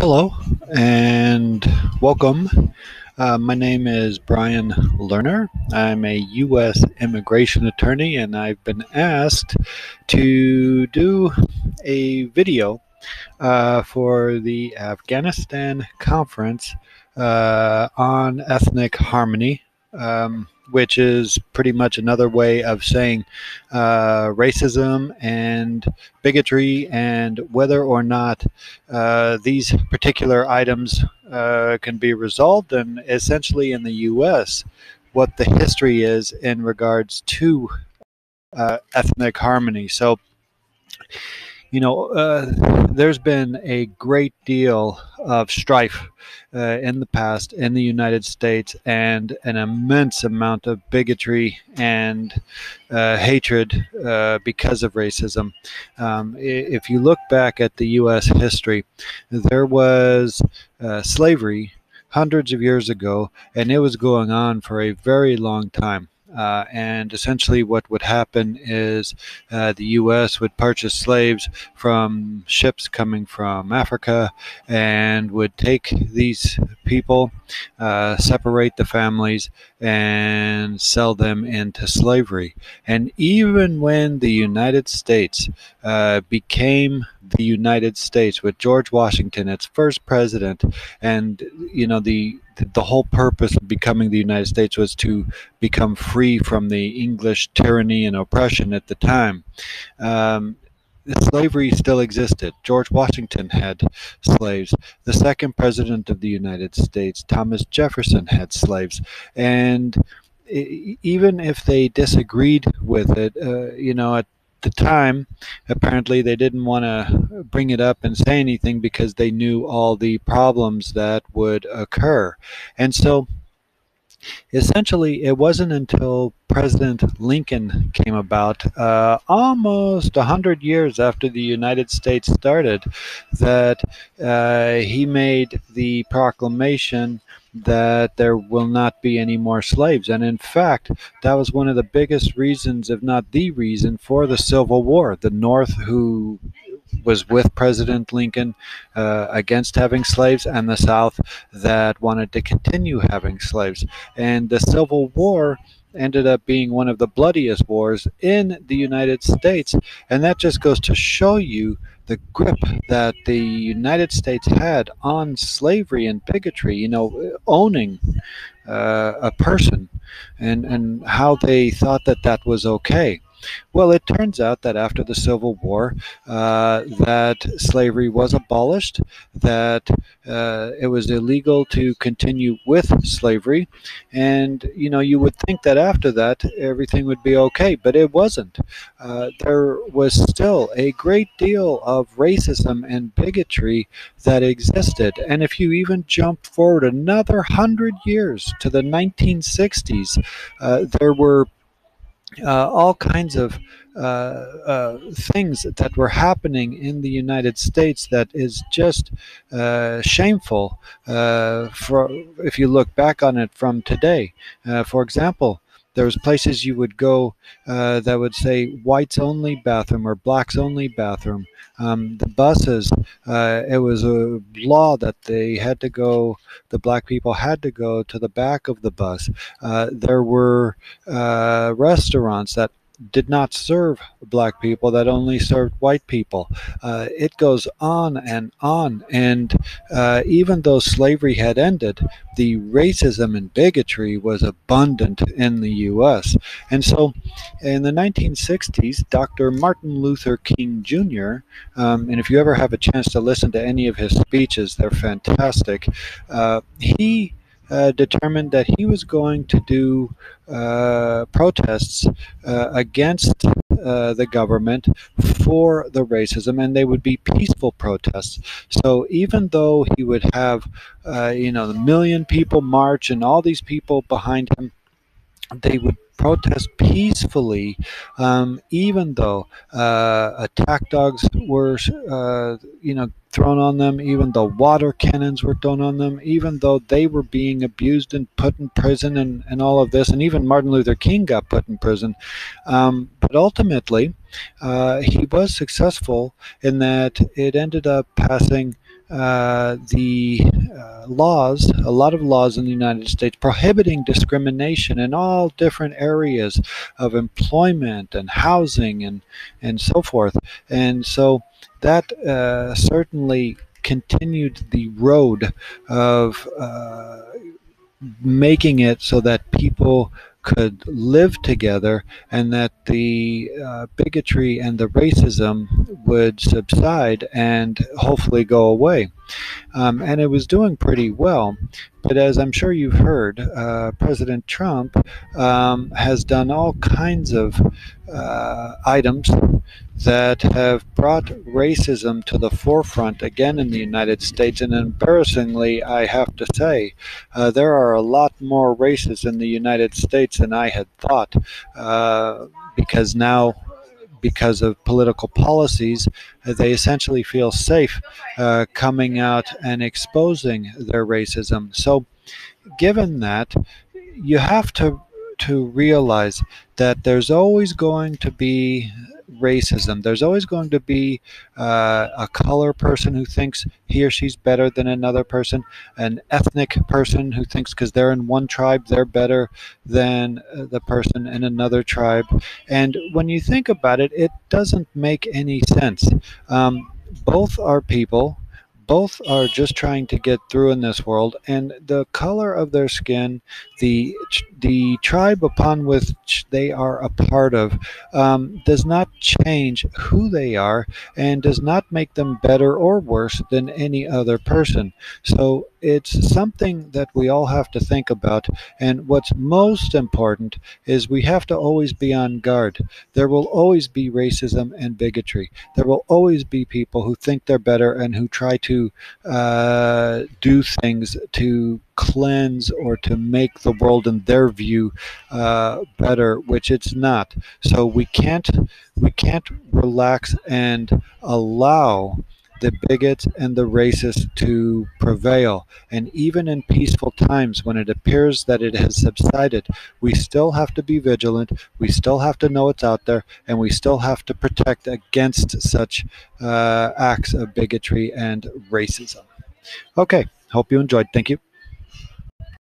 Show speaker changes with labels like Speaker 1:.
Speaker 1: Hello and welcome. My name is Brian Lerner. I'm a U.S. immigration attorney, and I've been asked to do a video for the Afghanistan conference on ethnic harmony, which is pretty much another way of saying racism and bigotry and whether or not these particular items can be resolved, and essentially in the U.S. what the history is in regards to ethnic harmony. So there's been a great deal of strife in the past in the United States, and an immense amount of bigotry and hatred because of racism. If you look back at the U.S. history, there was slavery hundreds of years ago, and it was going on for a very long time. And essentially, what would happen is the U.S. would purchase slaves from ships coming from Africa and would take these people, separate the families, and sell them into slavery. And even when the United States became the United States, with George Washington, its first president, and the whole purpose of becoming the United States was to become free from the English tyranny and oppression at the time. Slavery still existed. George Washington had slaves. The second president of the United States, Thomas Jefferson, had slaves. And even if they disagreed with it, at the time, apparently they didn't want to bring it up and say anything because they knew all the problems that would occur. And so essentially, it wasn't until President Lincoln came about, almost 100 years after the United States started, that he made the proclamation that there will not be any more slaves. And in fact, that was one of the biggest reasons, if not the reason, for the Civil War. The North, who was with President Lincoln against having slaves, and the South that wanted to continue having slaves. And the Civil War ended up being one of the bloodiest wars in the United States. And that just goes to show you the grip that the United States had on slavery and bigotry, owning a person, and how they thought that that was okay. Well, it turns out that after the Civil War, that slavery was abolished, that it was illegal to continue with slavery, and you would think that after that everything would be okay, but it wasn't. There was still a great deal of racism and bigotry that existed, and if you even jump forward another 100 years to the 1960s, there were all kinds of things that were happening in the United States that is just shameful for if you look back on it from today. For example, there was places you would go that would say whites only bathroom or blacks only bathroom. The buses, it was a law that they had to go, the black people had to go to the back of the bus. There were restaurants that did not serve black people, that only served white people. It goes on and on. And even though slavery had ended, the racism and bigotry was abundant in the U.S. And so in the 1960s, Dr. Martin Luther King Jr., and if you ever have a chance to listen to any of his speeches, they're fantastic, he determined that he was going to do protests against the government for the racism, and they would be peaceful protests. So even though he would have, the million people march and all these people behind him, they would protest peacefully, even though attack dogs were, thrown on them, even though water cannons were thrown on them, even though they were being abused and put in prison, and all of this, and even Martin Luther King got put in prison. But ultimately, he was successful in that it ended up passing the laws, a lot of laws in the United States prohibiting discrimination in all different areas of employment and housing and so forth. And so that certainly continued the road of making it so that people could live together and that the bigotry and the racism would subside and hopefully go away. And it was doing pretty well. But as I'm sure you've heard, President Trump has done all kinds of items that have brought racism to the forefront again in the United States. And embarrassingly, I have to say, there are a lot more racists in the United States than I had thought, because now, because of political policies, they essentially feel safe coming out and exposing their racism. So, given that, you have to realize that there's always going to be racism. There's always going to be a color person who thinks he or she's better than another person, an ethnic person who thinks because they're in one tribe they're better than the person in another tribe. And when you think about it, it doesn't make any sense. Both are people. Both are just trying to get through in this world, and the color of their skin, the tribe upon which they are a part of, does not change who they are and does not make them better or worse than any other person. So it's something that we all have to think about. And what's most important is we have to always be on guard. There will always be racism and bigotry. There will always be people who think they're better and who try to do things to cleanse or to make the world in their view better, which it's not. So we can't relax and allow the bigots and the racists to prevail. And even in peaceful times, when it appears that it has subsided, we still have to be vigilant. We still have to know it's out there, and we still have to protect against such acts of bigotry and racism. Okay, hope you enjoyed. Thank you.